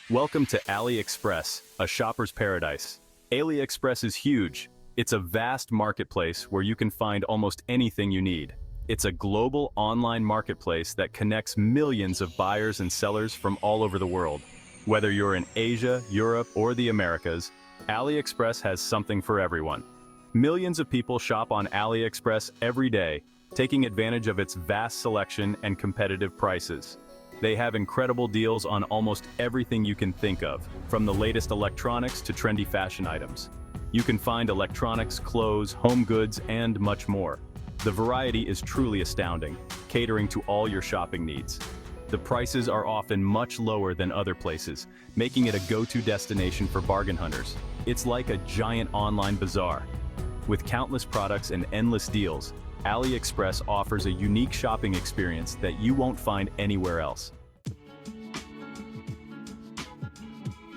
Welcome to AliExpress, a shopper's paradise. AliExpress is huge. It's a vast marketplace where you can find almost anything you need. It's a global online marketplace that connects millions of buyers and sellers from all over the world. Whether you're in Asia, Europe, or the Americas, AliExpress has something for everyone. Millions of people shop on AliExpress every day, taking advantage of its vast selection and competitive prices. They have incredible deals on almost everything you can think of, from the latest electronics to trendy fashion items. You can find electronics, clothes, home goods, and much more. The variety is truly astounding, catering to all your shopping needs. The prices are often much lower than other places, making it a go-to destination for bargain hunters. It's like a giant online bazaar. With countless products and endless deals, AliExpress offers a unique shopping experience that you won't find anywhere else.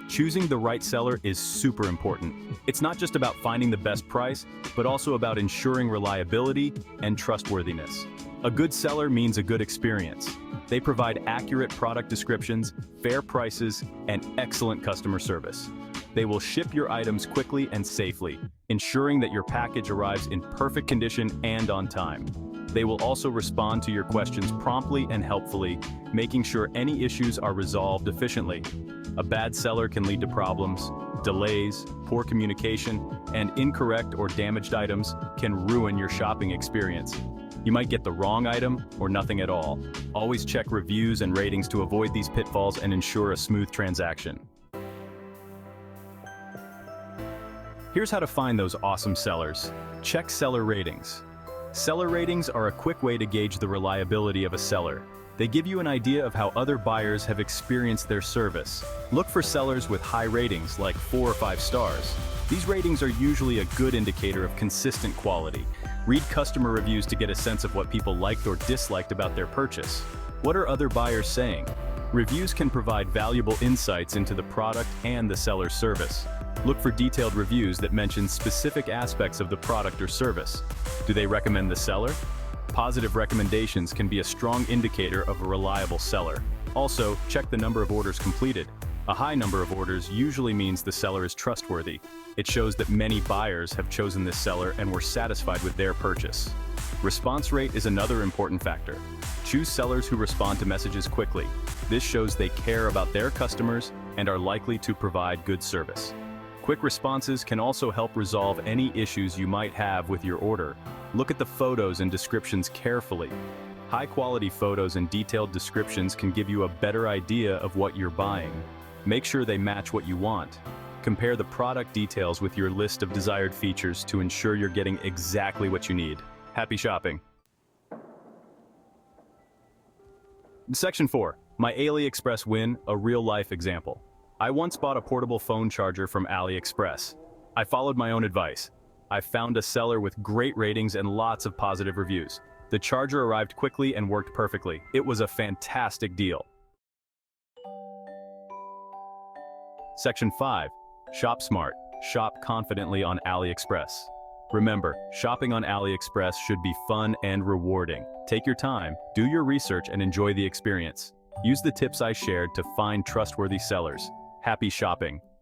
Choosing the right seller is super important. It's not just about finding the best price, but also about ensuring reliability and trustworthiness. A good seller means a good experience. They provide accurate product descriptions, fair prices, and excellent customer service. They will ship your items quickly and safely, ensuring that your package arrives in perfect condition and on time. They will also respond to your questions promptly and helpfully, making sure any issues are resolved efficiently. A bad seller can lead to problems, delays, poor communication, and incorrect or damaged items can ruin your shopping experience. You might get the wrong item or nothing at all. Always check reviews and ratings to avoid these pitfalls and ensure a smooth transaction. Here's how to find those awesome sellers. Check seller ratings. Seller ratings are a quick way to gauge the reliability of a seller. They give you an idea of how other buyers have experienced their service. Look for sellers with high ratings, like 4 or 5 stars. These ratings are usually a good indicator of consistent quality. Read customer reviews to get a sense of what people liked or disliked about their purchase. What are other buyers saying? Reviews can provide valuable insights into the product and the seller's service. Look for detailed reviews that mention specific aspects of the product or service. Do they recommend the seller? Positive recommendations can be a strong indicator of a reliable seller. Also, check the number of orders completed. A high number of orders usually means the seller is trustworthy. It shows that many buyers have chosen this seller and were satisfied with their purchase. Response rate is another important factor. Choose sellers who respond to messages quickly. This shows they care about their customers and are likely to provide good service. Quick responses can also help resolve any issues you might have with your order. Look at the photos and descriptions carefully. High-quality photos and detailed descriptions can give you a better idea of what you're buying. Make sure they match what you want. Compare the product details with your list of desired features to ensure you're getting exactly what you need. Happy shopping! Section 4. My AliExpress win, a real-life example. I once bought a portable phone charger from AliExpress. I followed my own advice. I found a seller with great ratings and lots of positive reviews. The charger arrived quickly and worked perfectly. It was a fantastic deal. Section 5. Shop smart. Shop confidently on AliExpress. Remember, shopping on AliExpress should be fun and rewarding. Take your time, do your research, and enjoy the experience. Use the tips I shared to find trustworthy sellers. Happy shopping!